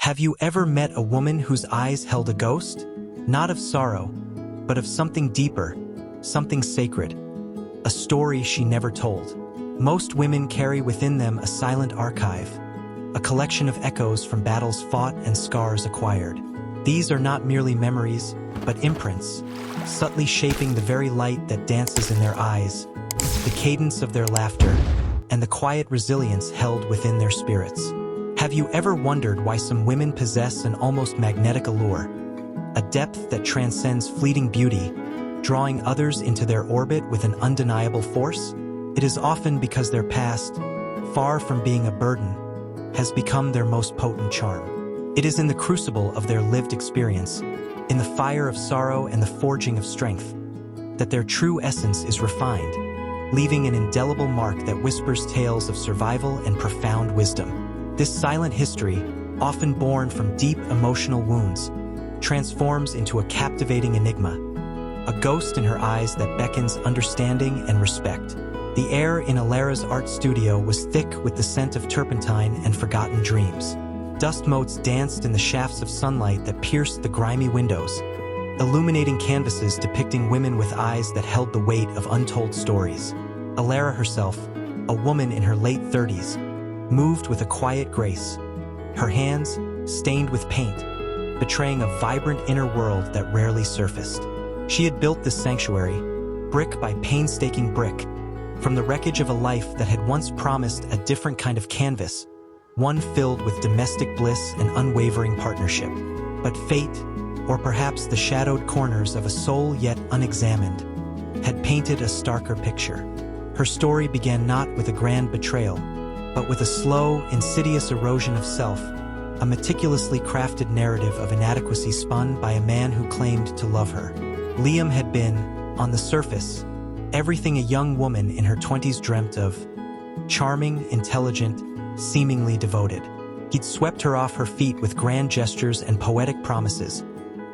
Have you ever met a woman whose eyes held a ghost? Not of sorrow, but of something deeper, something sacred, a story she never told. Most women carry within them a silent archive, a collection of echoes from battles fought and scars acquired. These are not merely memories, but imprints, subtly shaping the very light that dances in their eyes, the cadence of their laughter, and the quiet resilience held within their spirits. Have you ever wondered why some women possess an almost magnetic allure, a depth that transcends fleeting beauty, drawing others into their orbit with an undeniable force? It is often because their past, far from being a burden, has become their most potent charm. It is in the crucible of their lived experience, in the fire of sorrow and the forging of strength, that their true essence is refined, leaving an indelible mark that whispers tales of survival and profound wisdom. This silent history, often born from deep emotional wounds, transforms into a captivating enigma, a ghost in her eyes that beckons understanding and respect. The air in Alara's art studio was thick with the scent of turpentine and forgotten dreams. Dust motes danced in the shafts of sunlight that pierced the grimy windows, illuminating canvases depicting women with eyes that held the weight of untold stories. Alara herself, a woman in her late 30s, moved with a quiet grace, her hands stained with paint, betraying a vibrant inner world that rarely surfaced. She had built this sanctuary, brick by painstaking brick, from the wreckage of a life that had once promised a different kind of canvas, one filled with domestic bliss and unwavering partnership. But fate, or perhaps the shadowed corners of a soul yet unexamined, had painted a starker picture. Her story began not with a grand betrayal, but with a slow, insidious erosion of self, a meticulously crafted narrative of inadequacy spun by a man who claimed to love her. Liam had been, on the surface, everything a young woman in her 20s dreamt of: charming, intelligent, seemingly devoted. He'd swept her off her feet with grand gestures and poetic promises,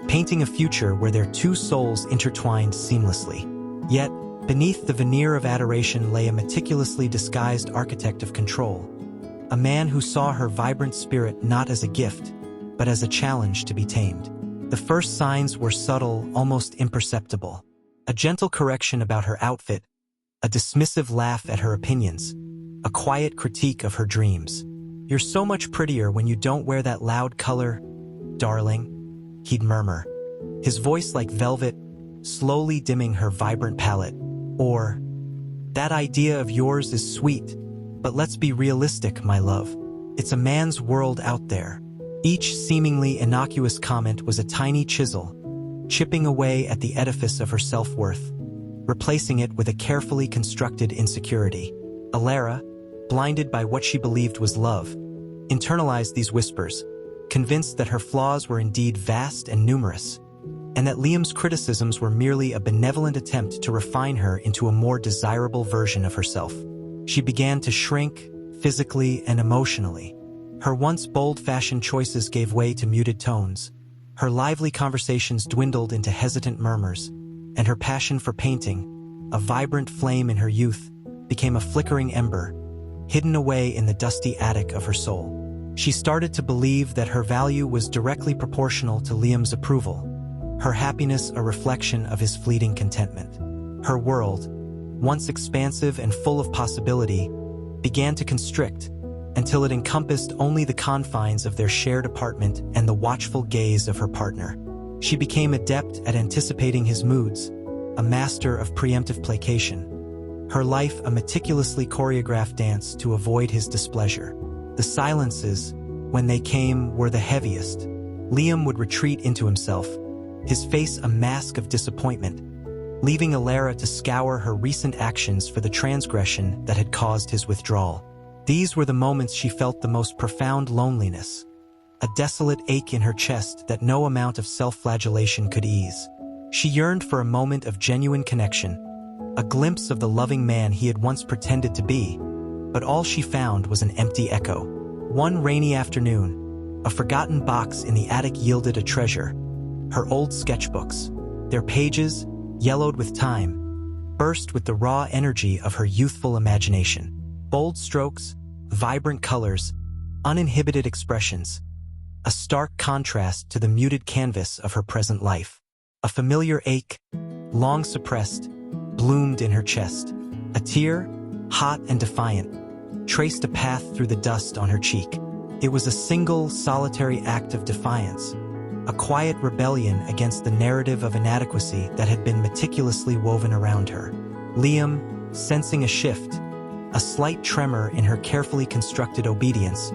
painting a future where their two souls intertwined seamlessly. Yet, beneath the veneer of adoration lay a meticulously disguised architect of control, a man who saw her vibrant spirit not as a gift, but as a challenge to be tamed. The first signs were subtle, almost imperceptible. A gentle correction about her outfit, a dismissive laugh at her opinions, a quiet critique of her dreams. "You're so much prettier when you don't wear that loud color, darling," he'd murmur, his voice like velvet, slowly dimming her vibrant palette. Or, "That idea of yours is sweet, but let's be realistic, my love. It's a man's world out there." Each seemingly innocuous comment was a tiny chisel, chipping away at the edifice of her self-worth, replacing it with a carefully constructed insecurity. Alara, blinded by what she believed was love, internalized these whispers, convinced that her flaws were indeed vast and numerous, and that Liam's criticisms were merely a benevolent attempt to refine her into a more desirable version of herself. She began to shrink, physically and emotionally. Her once bold-fashioned choices gave way to muted tones. Her lively conversations dwindled into hesitant murmurs, and her passion for painting, a vibrant flame in her youth, became a flickering ember, hidden away in the dusty attic of her soul. She started to believe that her value was directly proportional to Liam's approval, her happiness a reflection of his fleeting contentment. Her world, once expansive and full of possibility, began to constrict, until it encompassed only the confines of their shared apartment and the watchful gaze of her partner. She became adept at anticipating his moods, a master of preemptive placation, her life a meticulously choreographed dance to avoid his displeasure. The silences, when they came, were the heaviest. Liam would retreat into himself, his face a mask of disappointment, leaving Alara to scour her recent actions for the transgression that had caused his withdrawal. These were the moments she felt the most profound loneliness, a desolate ache in her chest that no amount of self-flagellation could ease. She yearned for a moment of genuine connection, a glimpse of the loving man he had once pretended to be, but all she found was an empty echo. One rainy afternoon, a forgotten box in the attic yielded a treasure: her old sketchbooks. Their pages, yellowed with time, burst with the raw energy of her youthful imagination. Bold strokes, vibrant colors, uninhibited expressions. a stark contrast to the muted canvas of her present life. A familiar ache, long suppressed, bloomed in her chest. A tear, hot and defiant, traced a path through the dust on her cheek. It was a single, solitary act of defiance, a quiet rebellion against the narrative of inadequacy that had been meticulously woven around her. Liam, sensing a shift, a slight tremor in her carefully constructed obedience,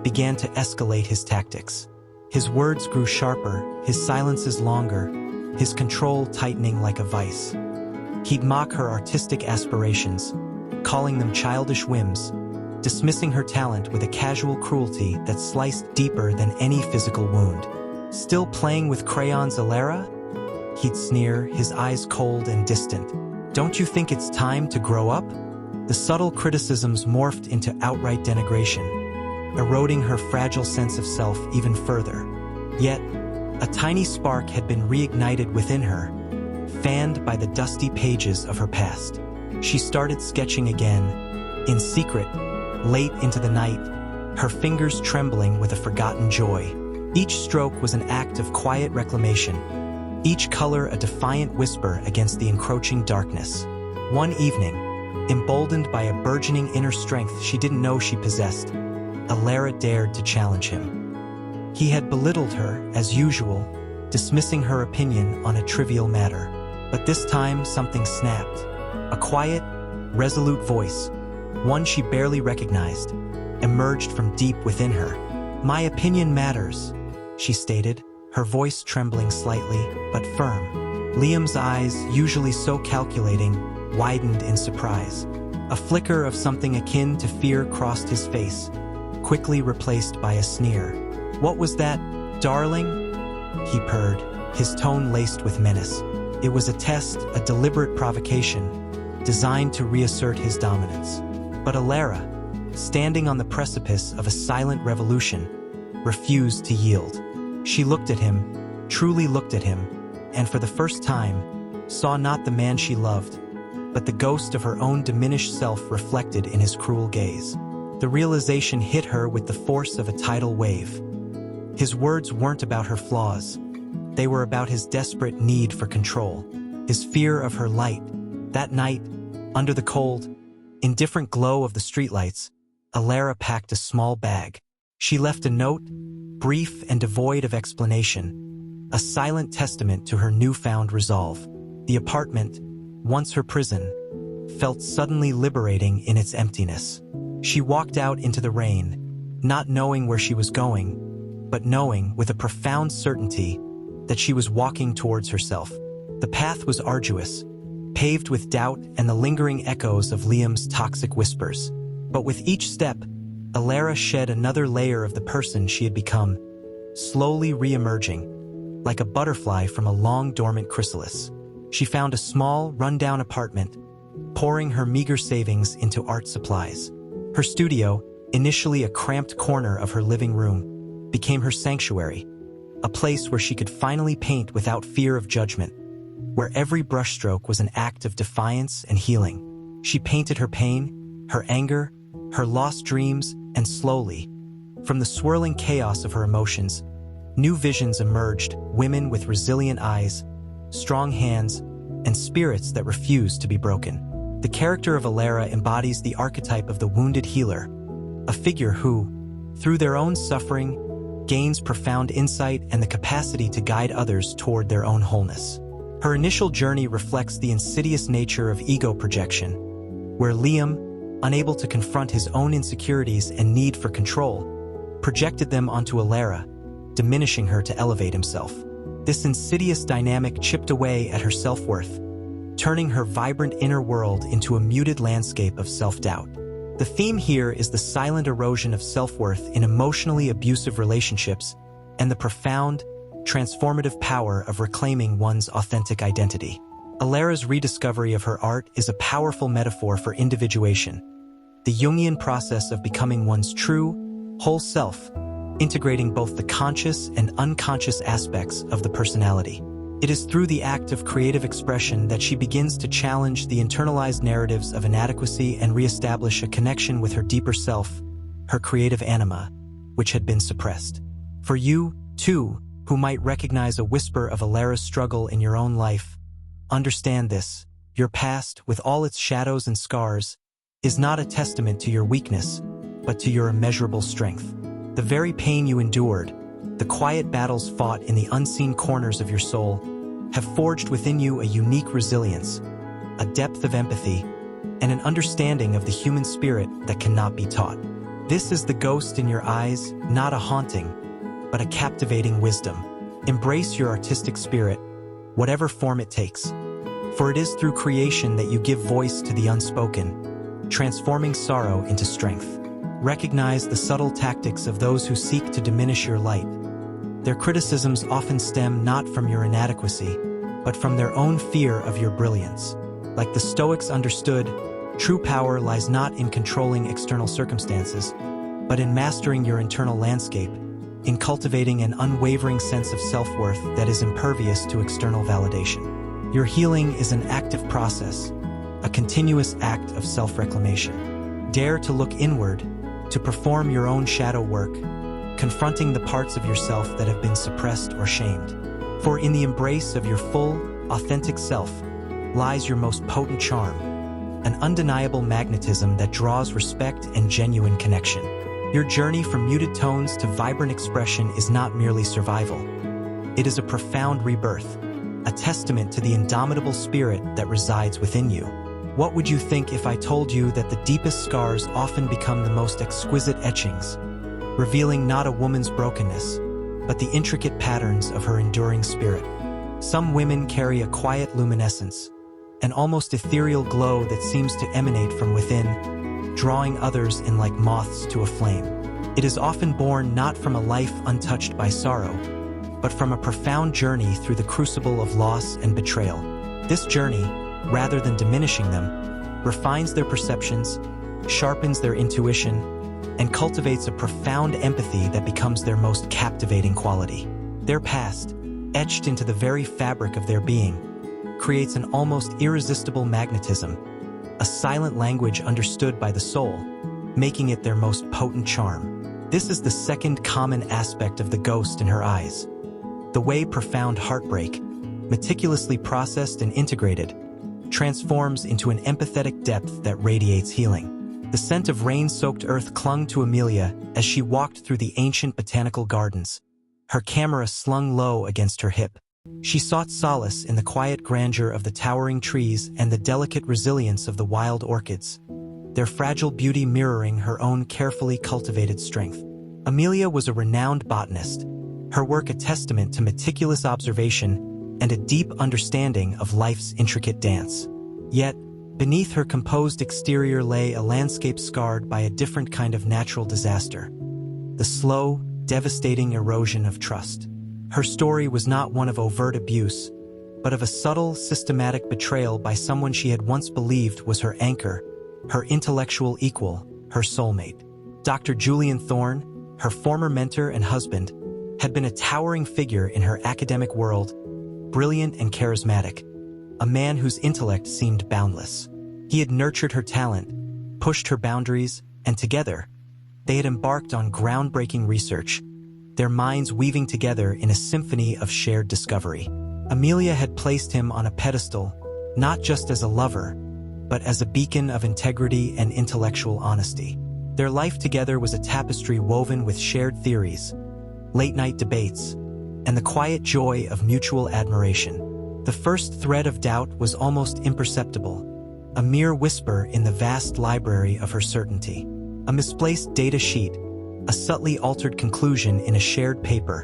began to escalate his tactics. His words grew sharper, his silences longer, his control tightening like a vice. He'd mock her artistic aspirations, calling them childish whims, dismissing her talent with a casual cruelty that sliced deeper than any physical wound. "Still playing with crayons, Alara?" He'd sneer, his eyes cold and distant. "Don't you think it's time to grow up?" The subtle criticisms morphed into outright denigration, eroding her fragile sense of self even further. Yet, a tiny spark had been reignited within her, fanned by the dusty pages of her past. She started sketching again, in secret, late into the night, her fingers trembling with a forgotten joy. Each stroke was an act of quiet reclamation, each color a defiant whisper against the encroaching darkness. One evening, emboldened by a burgeoning inner strength she didn't know she possessed, Alara dared to challenge him. He had belittled her, as usual, dismissing her opinion on a trivial matter. But this time something snapped. A quiet, resolute voice, one she barely recognized, emerged from deep within her. "My opinion matters," she stated, her voice trembling slightly, but firm. Liam's eyes, usually so calculating, widened in surprise. A flicker of something akin to fear crossed his face, quickly replaced by a sneer. "What was that, darling?" he purred, his tone laced with menace. It was a test, a deliberate provocation, designed to reassert his dominance. But Alara, standing on the precipice of a silent revolution, refused to yield. She looked at him, truly looked at him, and for the first time, saw not the man she loved, but the ghost of her own diminished self reflected in his cruel gaze. The realization hit her with the force of a tidal wave. His words weren't about her flaws. They were about his desperate need for control, his fear of her light. That night, under the cold, indifferent glow of the streetlights, Alara packed a small bag. She left a note, brief and devoid of explanation, a silent testament to her newfound resolve. The apartment, once her prison, felt suddenly liberating in its emptiness. She walked out into the rain, not knowing where she was going, but knowing with a profound certainty that she was walking towards herself. The path was arduous, paved with doubt and the lingering echoes of Liam's toxic whispers. But with each step, Alara shed another layer of the person she had become, slowly re-emerging, like a butterfly from a long-dormant chrysalis. She found a small, run-down apartment, pouring her meager savings into art supplies. Her studio, initially a cramped corner of her living room, became her sanctuary, a place where she could finally paint without fear of judgment, where every brushstroke was an act of defiance and healing. She painted her pain, her anger, her lost dreams, and slowly, from the swirling chaos of her emotions, new visions emerged, women with resilient eyes, strong hands, and spirits that refused to be broken. The character of Alara embodies the archetype of the wounded healer, a figure who, through their own suffering, gains profound insight and the capacity to guide others toward their own wholeness. Her initial journey reflects the insidious nature of ego projection, where Liam, unable to confront his own insecurities and need for control, projected them onto Alara, diminishing her to elevate himself. This insidious dynamic chipped away at her self-worth, turning her vibrant inner world into a muted landscape of self-doubt. The theme here is the silent erosion of self-worth in emotionally abusive relationships and the profound, transformative power of reclaiming one's authentic identity. Alara's rediscovery of her art is a powerful metaphor for individuation, the Jungian process of becoming one's true, whole self, integrating both the conscious and unconscious aspects of the personality. It is through the act of creative expression that she begins to challenge the internalized narratives of inadequacy and reestablish a connection with her deeper self, her creative anima, which had been suppressed. For you, too, who might recognize a whisper of Alara's struggle in your own life, understand this: your past, with all its shadows and scars, is not a testament to your weakness, but to your immeasurable strength. The very pain you endured, the quiet battles fought in the unseen corners of your soul, have forged within you a unique resilience, a depth of empathy, and an understanding of the human spirit that cannot be taught. This is the ghost in your eyes, not a haunting, but a captivating wisdom. Embrace your artistic spirit, whatever form it takes, for it is through creation that you give voice to the unspoken, transforming sorrow into strength. Recognize the subtle tactics of those who seek to diminish your light. Their criticisms often stem not from your inadequacy, but from their own fear of your brilliance. Like the Stoics understood, true power lies not in controlling external circumstances, but in mastering your internal landscape, in cultivating an unwavering sense of self-worth that is impervious to external validation. Your healing is an active process, a continuous act of self-reclamation. Dare to look inward, to perform your own shadow work, confronting the parts of yourself that have been suppressed or shamed. For in the embrace of your full, authentic self lies your most potent charm, an undeniable magnetism that draws respect and genuine connection. Your journey from muted tones to vibrant expression is not merely survival. It is a profound rebirth, a testament to the indomitable spirit that resides within you. What would you think if I told you that the deepest scars often become the most exquisite etchings, revealing not a woman's brokenness, but the intricate patterns of her enduring spirit? Some women carry a quiet luminescence, an almost ethereal glow that seems to emanate from within, drawing others in like moths to a flame. It is often born not from a life untouched by sorrow, but from a profound journey through the crucible of loss and betrayal. This journey, rather than diminishing them, refines their perceptions, sharpens their intuition, and cultivates a profound empathy that becomes their most captivating quality. Their past, etched into the very fabric of their being, creates an almost irresistible magnetism, a silent language understood by the soul, making it their most potent charm. This is the second common aspect of the ghost in her eyes. The way profound heartbreak, meticulously processed and integrated, transforms into an empathetic depth that radiates healing. The scent of rain-soaked earth clung to Amelia as she walked through the ancient botanical gardens, her camera slung low against her hip. She sought solace in the quiet grandeur of the towering trees and the delicate resilience of the wild orchids, their fragile beauty mirroring her own carefully cultivated strength. Amelia was a renowned botanist, her work a testament to meticulous observation and a deep understanding of life's intricate dance. Yet, beneath her composed exterior lay a landscape scarred by a different kind of natural disaster: the slow, devastating erosion of trust. Her story was not one of overt abuse, but of a subtle, systematic betrayal by someone she had once believed was her anchor, her intellectual equal, her soulmate. Dr. Julian Thorne, her former mentor and husband, had been a towering figure in her academic world, brilliant and charismatic, a man whose intellect seemed boundless. He had nurtured her talent, pushed her boundaries, and together, they had embarked on groundbreaking research, their minds weaving together in a symphony of shared discovery. Amelia had placed him on a pedestal, not just as a lover, but as a beacon of integrity and intellectual honesty. Their life together was a tapestry woven with shared theories, late-night debates, and the quiet joy of mutual admiration. The first thread of doubt was almost imperceptible, a mere whisper in the vast library of her certainty. A misplaced data sheet, a subtly altered conclusion in a shared paper,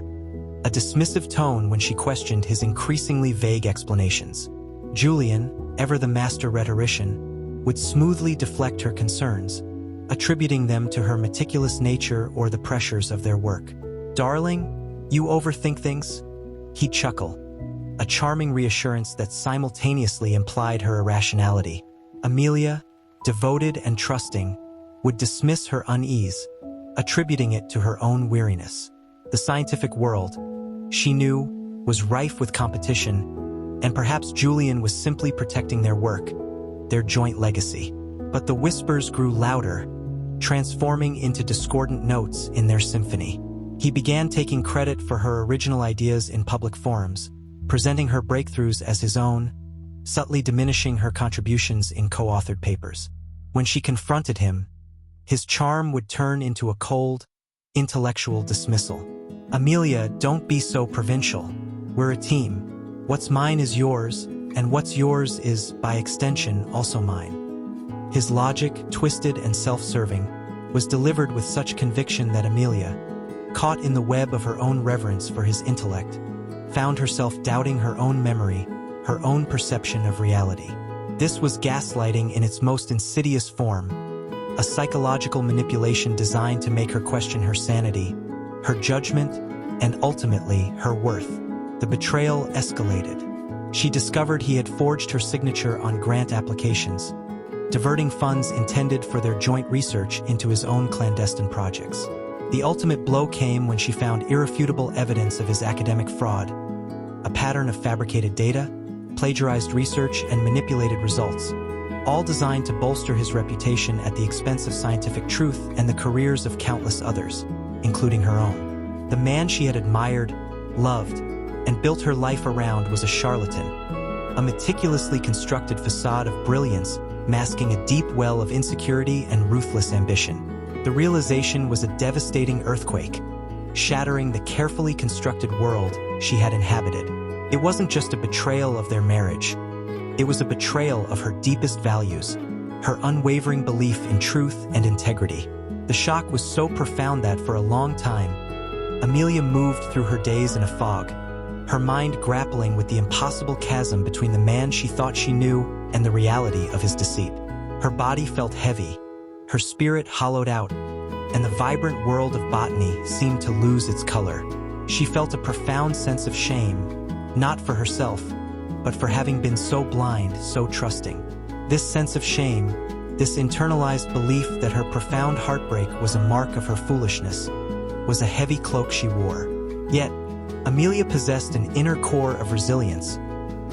a dismissive tone when she questioned his increasingly vague explanations. Julian, ever the master rhetorician, would smoothly deflect her concerns, attributing them to her meticulous nature or the pressures of their work. "Darling, you overthink things?" He'd chuckle, a charming reassurance that simultaneously implied her irrationality. Amelia, devoted and trusting, would dismiss her unease, attributing it to her own weariness. The scientific world, she knew, was rife with competition, and perhaps Julian was simply protecting their work, their joint legacy. But the whispers grew louder, transforming into discordant notes in their symphony. He began taking credit for her original ideas in public forums, presenting her breakthroughs as his own, subtly diminishing her contributions in co-authored papers. When she confronted him, his charm would turn into a cold, intellectual dismissal. "Amelia, don't be so provincial. We're a team. What's mine is yours, and what's yours is, by extension, also mine." His logic, twisted and self-serving, was delivered with such conviction that Amelia, caught in the web of her own reverence for his intellect, found herself doubting her own memory, her own perception of reality. This was gaslighting in its most insidious form, a psychological manipulation designed to make her question her sanity, her judgment, and ultimately her worth. The betrayal escalated. She discovered he had forged her signature on grant applications, diverting funds intended for their joint research into his own clandestine projects. The ultimate blow came when she found irrefutable evidence of his academic fraud, a pattern of fabricated data, plagiarized research, and manipulated results, all designed to bolster his reputation at the expense of scientific truth and the careers of countless others, including her own. The man she had admired, loved, and built her life around was a charlatan, a meticulously constructed facade of brilliance masking a deep well of insecurity and ruthless ambition. The realization was a devastating earthquake, shattering the carefully constructed world she had inhabited. It wasn't just a betrayal of their marriage. It was a betrayal of her deepest values, her unwavering belief in truth and integrity. The shock was so profound that for a long time, Amelia moved through her days in a fog, her mind grappling with the impossible chasm between the man she thought she knew and the reality of his deceit. Her body felt heavy, her spirit hollowed out, and the vibrant world of botany seemed to lose its color. She felt a profound sense of shame, not for herself, but for having been so blind, so trusting. This sense of shame, this internalized belief that her profound heartbreak was a mark of her foolishness, was a heavy cloak she wore. Yet, Amelia possessed an inner core of resilience,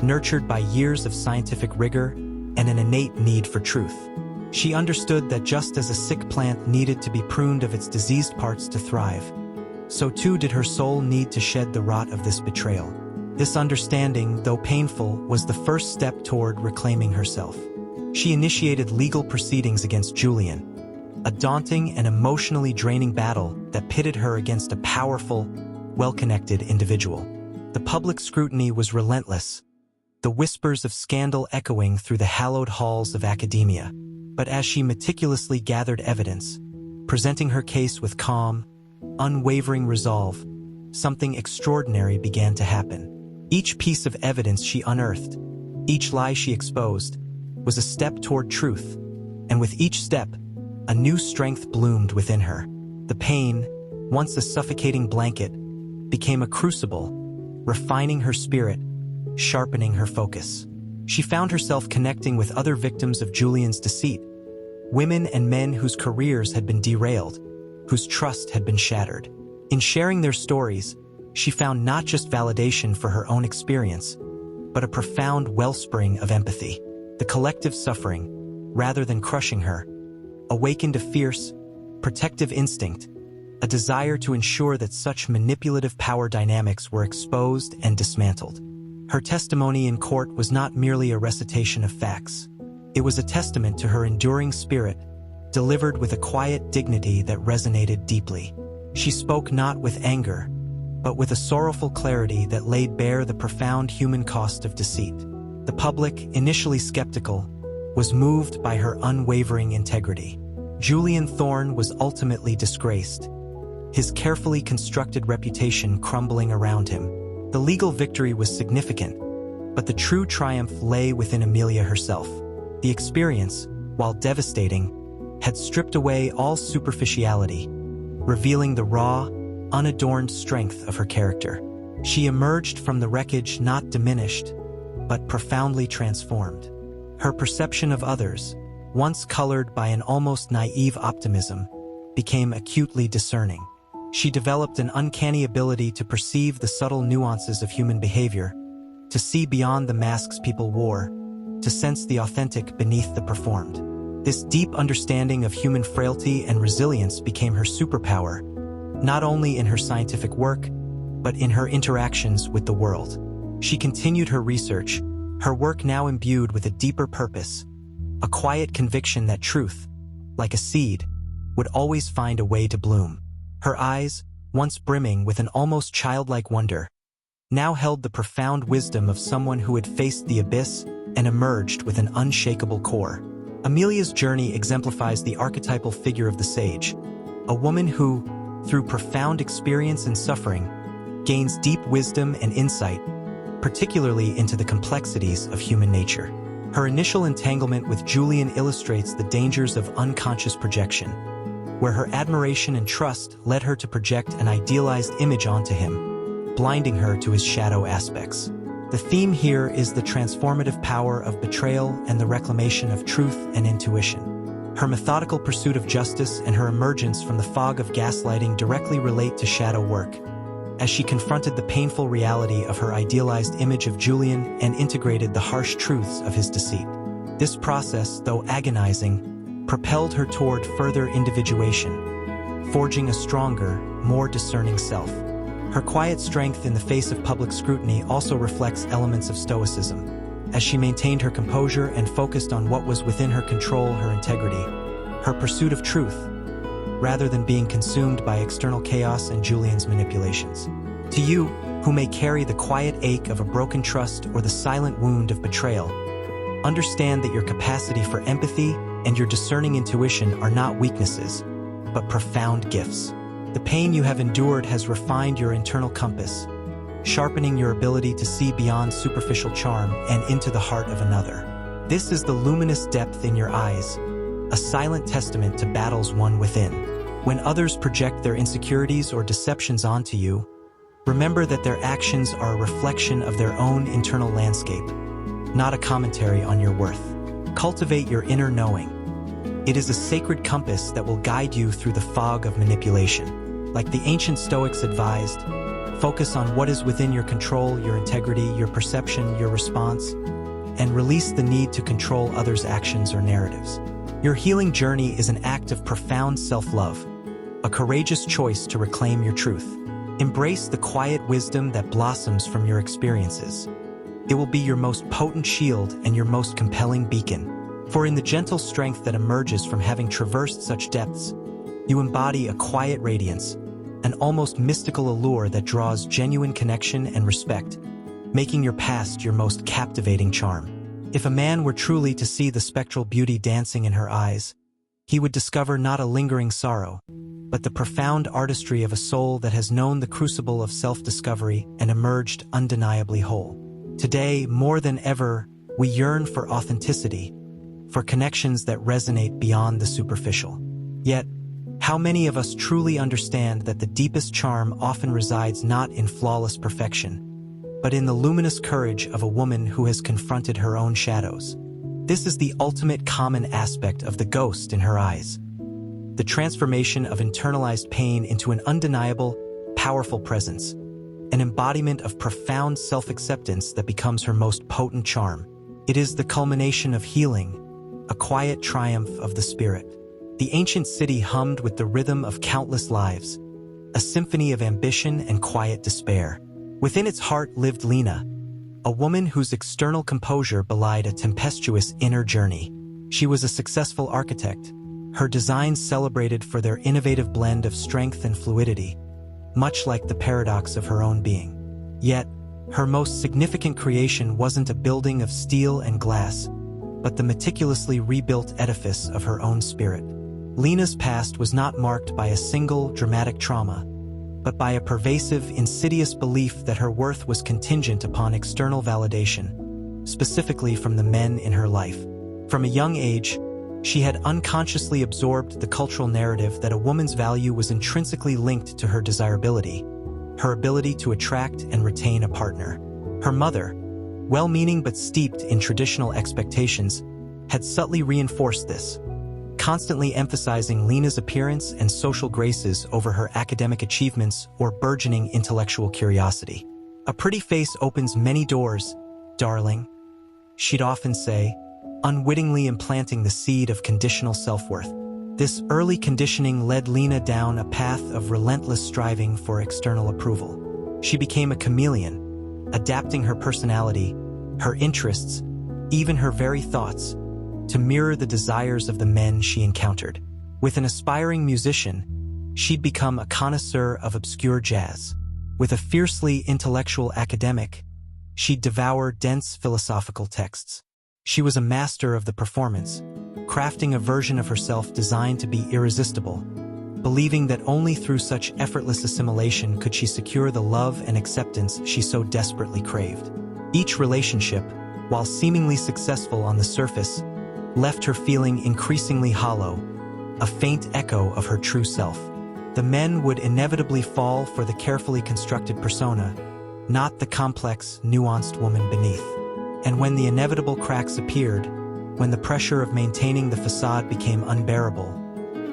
nurtured by years of scientific rigor and an innate need for truth. She understood that just as a sick plant needed to be pruned of its diseased parts to thrive, so too did her soul need to shed the rot of this betrayal. This understanding, though painful, was the first step toward reclaiming herself. She initiated legal proceedings against Julian, a daunting and emotionally draining battle that pitted her against a powerful, well-connected individual. The public scrutiny was relentless, the whispers of scandal echoing through the hallowed halls of academia. But as she meticulously gathered evidence, presenting her case with calm, unwavering resolve, something extraordinary began to happen. Each piece of evidence she unearthed, each lie she exposed, was a step toward truth, and with each step, a new strength bloomed within her. The pain, once a suffocating blanket, became a crucible, refining her spirit, sharpening her focus. She found herself connecting with other victims of Julian's deceit, women and men whose careers had been derailed, whose trust had been shattered. In sharing their stories, she found not just validation for her own experience, but a profound wellspring of empathy. The collective suffering, rather than crushing her, awakened a fierce, protective instinct, a desire to ensure that such manipulative power dynamics were exposed and dismantled. Her testimony in court was not merely a recitation of facts. It was a testament to her enduring spirit, delivered with a quiet dignity that resonated deeply. She spoke not with anger, but with a sorrowful clarity that laid bare the profound human cost of deceit. The public, initially skeptical, was moved by her unwavering integrity. Julian Thorne was ultimately disgraced, his carefully constructed reputation crumbling around him. The legal victory was significant, but the true triumph lay within Amelia herself. The experience, while devastating, had stripped away all superficiality, revealing the raw, unadorned strength of her character. She emerged from the wreckage not diminished, but profoundly transformed. Her perception of others, once colored by an almost naive optimism, became acutely discerning. She developed an uncanny ability to perceive the subtle nuances of human behavior, to see beyond the masks people wore, to sense the authentic beneath the performed. This deep understanding of human frailty and resilience became her superpower, not only in her scientific work, but in her interactions with the world. She continued her research, her work now imbued with a deeper purpose, a quiet conviction that truth, like a seed, would always find a way to bloom. Her eyes, once brimming with an almost childlike wonder, now held the profound wisdom of someone who had faced the abyss and emerged with an unshakable core. Amelia's journey exemplifies the archetypal figure of the sage, a woman who, through profound experience and suffering, gains deep wisdom and insight, particularly into the complexities of human nature. Her initial entanglement with Julian illustrates the dangers of unconscious projection, where her admiration and trust led her to project an idealized image onto him, blinding her to his shadow aspects. The theme here is the transformative power of betrayal and the reclamation of truth and intuition. Her methodical pursuit of justice and her emergence from the fog of gaslighting directly relate to shadow work, as she confronted the painful reality of her idealized image of Julian and integrated the harsh truths of his deceit. This process, though agonizing, propelled her toward further individuation, forging a stronger, more discerning self. Her quiet strength in the face of public scrutiny also reflects elements of stoicism, as she maintained her composure and focused on what was within her control, her integrity, her pursuit of truth, rather than being consumed by external chaos and Julian's manipulations. To you, who may carry the quiet ache of a broken trust or the silent wound of betrayal, understand that your capacity for empathy and your discerning intuition are not weaknesses, but profound gifts. The pain you have endured has refined your internal compass, sharpening your ability to see beyond superficial charm and into the heart of another. This is the luminous depth in your eyes, a silent testament to battles won within. When others project their insecurities or deceptions onto you, remember that their actions are a reflection of their own internal landscape, not a commentary on your worth. Cultivate your inner knowing. It is a sacred compass that will guide you through the fog of manipulation. Like the ancient Stoics advised, focus on what is within your control, your integrity, your perception, your response, and release the need to control others' actions or narratives. Your healing journey is an act of profound self-love, a courageous choice to reclaim your truth. Embrace the quiet wisdom that blossoms from your experiences. It will be your most potent shield and your most compelling beacon. For in the gentle strength that emerges from having traversed such depths, you embody a quiet radiance, an almost mystical allure that draws genuine connection and respect, making your past your most captivating charm. If a man were truly to see the spectral beauty dancing in her eyes, he would discover not a lingering sorrow, but the profound artistry of a soul that has known the crucible of self-discovery and emerged undeniably whole. Today, more than ever, we yearn for authenticity, for connections that resonate beyond the superficial. Yet, how many of us truly understand that the deepest charm often resides not in flawless perfection, but in the luminous courage of a woman who has confronted her own shadows? This is the ultimate common aspect of the ghost in her eyes, the transformation of internalized pain into an undeniable, powerful presence, an embodiment of profound self-acceptance that becomes her most potent charm. It is the culmination of healing, a quiet triumph of the spirit. The ancient city hummed with the rhythm of countless lives, a symphony of ambition and quiet despair. Within its heart lived Lena, a woman whose external composure belied a tempestuous inner journey. She was a successful architect, her designs celebrated for their innovative blend of strength and fluidity, much like the paradox of her own being. Yet, her most significant creation wasn't a building of steel and glass, but the meticulously rebuilt edifice of her own spirit. Lena's past was not marked by a single dramatic trauma, but by a pervasive, insidious belief that her worth was contingent upon external validation, specifically from the men in her life. From a young age, she had unconsciously absorbed the cultural narrative that a woman's value was intrinsically linked to her desirability, her ability to attract and retain a partner. Her mother, well-meaning but steeped in traditional expectations, had subtly reinforced this, constantly emphasizing Lena's appearance and social graces over her academic achievements or burgeoning intellectual curiosity. "A pretty face opens many doors, darling," she'd often say, unwittingly implanting the seed of conditional self-worth. This early conditioning led Lena down a path of relentless striving for external approval. She became a chameleon, adapting her personality, her interests, even her very thoughts, to mirror the desires of the men she encountered. With an aspiring musician, she'd become a connoisseur of obscure jazz. With a fiercely intellectual academic, she'd devour dense philosophical texts. She was a master of the performance, crafting a version of herself designed to be irresistible, believing that only through such effortless assimilation could she secure the love and acceptance she so desperately craved. Each relationship, while seemingly successful on the surface, left her feeling increasingly hollow, a faint echo of her true self. The men would inevitably fall for the carefully constructed persona, not the complex, nuanced woman beneath. And when the inevitable cracks appeared, when the pressure of maintaining the facade became unbearable,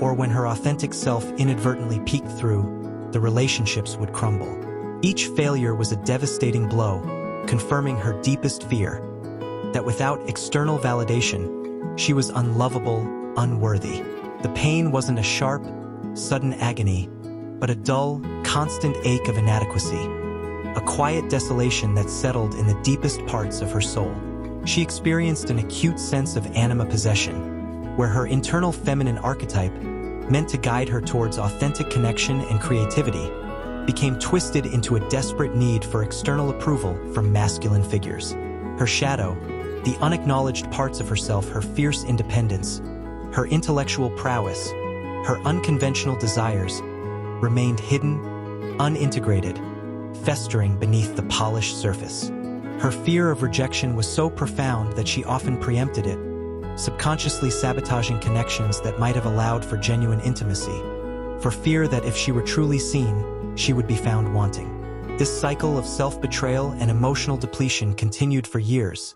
or when her authentic self inadvertently peeked through, the relationships would crumble. Each failure was a devastating blow, confirming her deepest fear, that without external validation, she was unlovable, unworthy. The pain wasn't a sharp, sudden agony, but a dull, constant ache of inadequacy, a quiet desolation that settled in the deepest parts of her soul. She experienced an acute sense of anima possession, where her internal feminine archetype, meant to guide her towards authentic connection and creativity, became twisted into a desperate need for external approval from masculine figures. Her shadow, the unacknowledged parts of herself, her fierce independence, her intellectual prowess, her unconventional desires, remained hidden, unintegrated, festering beneath the polished surface. Her fear of rejection was so profound that she often preempted it, subconsciously sabotaging connections that might have allowed for genuine intimacy, for fear that if she were truly seen, she would be found wanting. This cycle of self-betrayal and emotional depletion continued for years,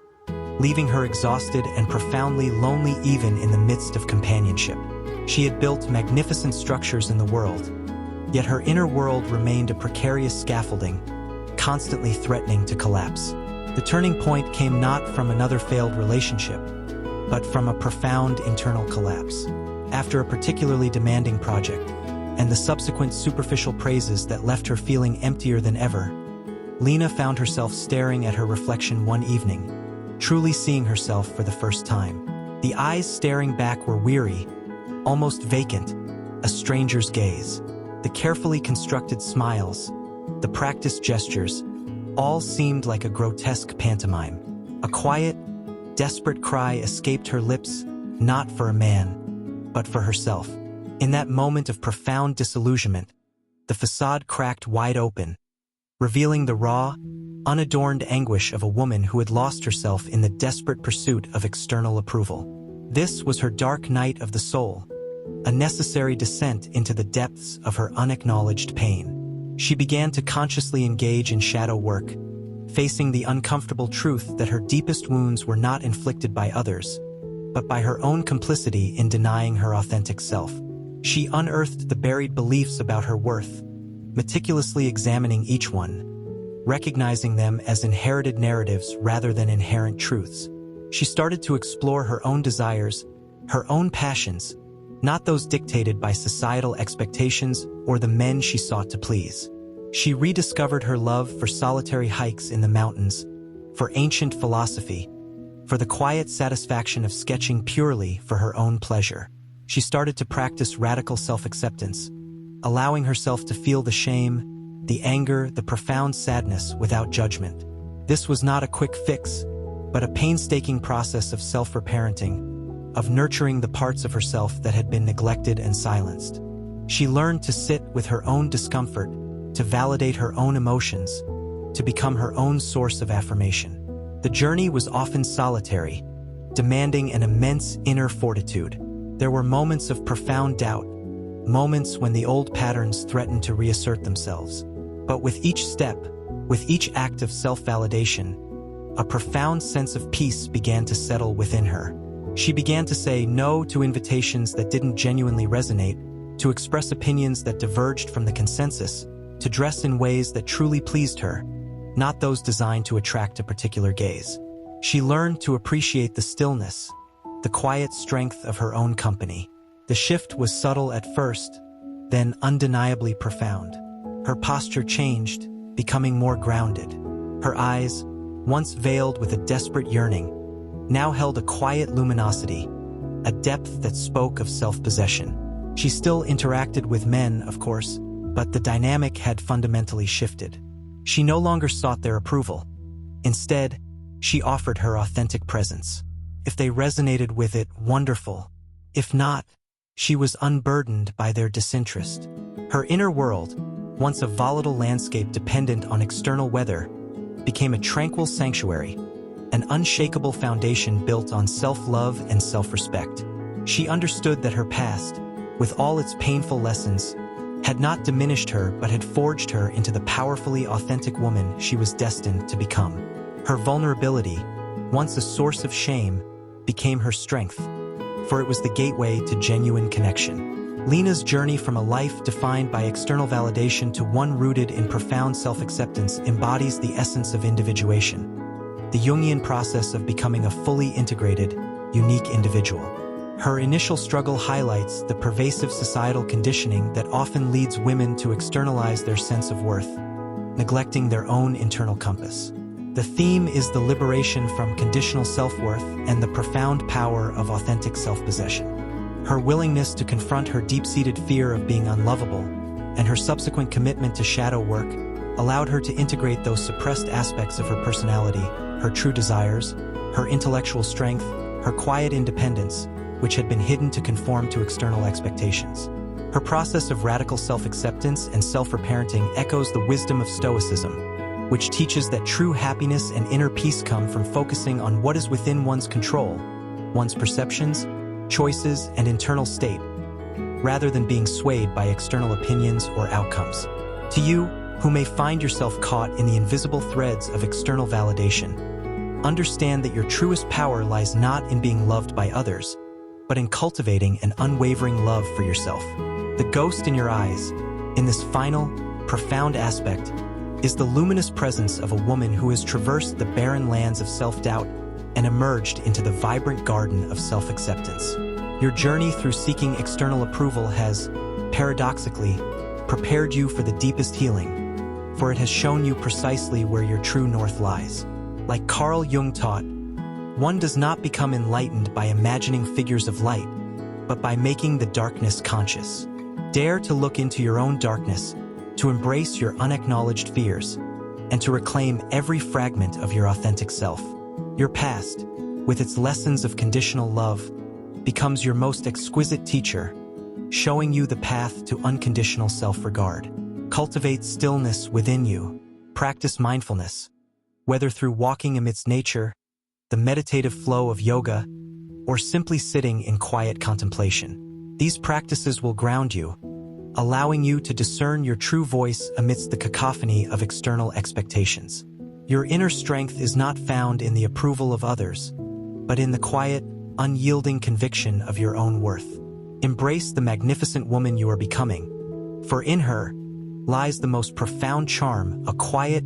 leaving her exhausted and profoundly lonely even in the midst of companionship. She had built magnificent structures in the world, yet her inner world remained a precarious scaffolding, constantly threatening to collapse. The turning point came not from another failed relationship, but from a profound internal collapse. After a particularly demanding project, and the subsequent superficial praises that left her feeling emptier than ever, Lena found herself staring at her reflection one evening, truly seeing herself for the first time. The eyes staring back were weary, almost vacant, a stranger's gaze. The carefully constructed smiles, the practiced gestures, all seemed like a grotesque pantomime. A quiet, desperate cry escaped her lips, not for a man, but for herself. In that moment of profound disillusionment, the facade cracked wide open, revealing the raw, unadorned anguish of a woman who had lost herself in the desperate pursuit of external approval. This was her dark night of the soul, a necessary descent into the depths of her unacknowledged pain. She began to consciously engage in shadow work, facing the uncomfortable truth that her deepest wounds were not inflicted by others, but by her own complicity in denying her authentic self. She unearthed the buried beliefs about her worth, meticulously examining each one, recognizing them as inherited narratives rather than inherent truths. She started to explore her own desires, her own passions, not those dictated by societal expectations or the men she sought to please. She rediscovered her love for solitary hikes in the mountains, for ancient philosophy, for the quiet satisfaction of sketching purely for her own pleasure. She started to practice radical self-acceptance, allowing herself to feel the shame, the anger, the profound sadness without judgment. This was not a quick fix, but a painstaking process of self-reparenting, of nurturing the parts of herself that had been neglected and silenced. She learned to sit with her own discomfort, to validate her own emotions, to become her own source of affirmation. The journey was often solitary, demanding an immense inner fortitude. There were moments of profound doubt, moments when the old patterns threatened to reassert themselves. But with each step, with each act of self-validation, a profound sense of peace began to settle within her. She began to say no to invitations that didn't genuinely resonate, to express opinions that diverged from the consensus, to dress in ways that truly pleased her, not those designed to attract a particular gaze. She learned to appreciate the stillness, the quiet strength of her own company. The shift was subtle at first, then undeniably profound. Her posture changed, becoming more grounded. Her eyes, once veiled with a desperate yearning, now held a quiet luminosity, a depth that spoke of self-possession. She still interacted with men, of course, but the dynamic had fundamentally shifted. She no longer sought their approval. Instead, she offered her authentic presence. If they resonated with it, wonderful. If not, she was unburdened by their disinterest. Her inner world, once a volatile landscape dependent on external weather, became a tranquil sanctuary, an unshakable foundation built on self-love and self-respect. She understood that her past, with all its painful lessons, had not diminished her but had forged her into the powerfully authentic woman she was destined to become. Her vulnerability, once a source of shame, became her strength, for it was the gateway to genuine connection. Lena's journey from a life defined by external validation to one rooted in profound self-acceptance embodies the essence of individuation, the Jungian process of becoming a fully integrated, unique individual. Her initial struggle highlights the pervasive societal conditioning that often leads women to externalize their sense of worth, neglecting their own internal compass. The theme is the liberation from conditional self-worth and the profound power of authentic self-possession. Her willingness to confront her deep-seated fear of being unlovable and her subsequent commitment to shadow work allowed her to integrate those suppressed aspects of her personality, her true desires, her intellectual strength, her quiet independence, which had been hidden to conform to external expectations. Her process of radical self-acceptance and self-reparenting echoes the wisdom of Stoicism, which teaches that true happiness and inner peace come from focusing on what is within one's control, one's perceptions, choices, and internal state, rather than being swayed by external opinions or outcomes. To you, who may find yourself caught in the invisible threads of external validation, understand that your truest power lies not in being loved by others, but in cultivating an unwavering love for yourself. The ghost in your eyes, in this final, profound aspect, is the luminous presence of a woman who has traversed the barren lands of self-doubt and emerged into the vibrant garden of self-acceptance. Your journey through seeking external approval has, paradoxically, prepared you for the deepest healing, for it has shown you precisely where your true north lies. Like CarlJung taught, one does not become enlightened by imagining figures of light, but by making the darkness conscious. Dare to look into your own darkness, to embrace your unacknowledged fears, and to reclaim every fragment of your authentic self. Your past, with its lessons of conditional love, becomes your most exquisite teacher, showing you the path to unconditional self-regard. Cultivate stillness within you. Practice mindfulness, whether through walking amidst nature, the meditative flow of yoga, or simply sitting in quiet contemplation. These practices will ground you, allowing you to discern your true voice amidst the cacophony of external expectations. Your inner strength is not found in the approval of others, but in the quiet, unyielding conviction of your own worth. Embrace the magnificent woman you are becoming, for in her lies the most profound charm, a quiet,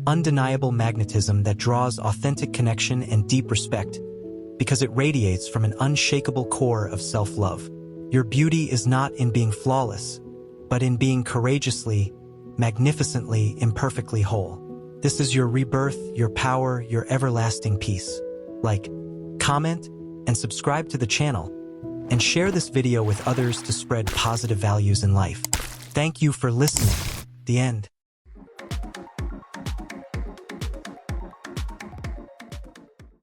undeniable magnetism that draws authentic connection and deep respect, because it radiates from an unshakable core of self-love. Your beauty is not in being flawless, but in being courageously, magnificently, imperfectly whole. This is your rebirth, your power, your everlasting peace. Like, comment, and subscribe to the channel, and share this video with others to spread positive values in life. Thank you for listening. The end.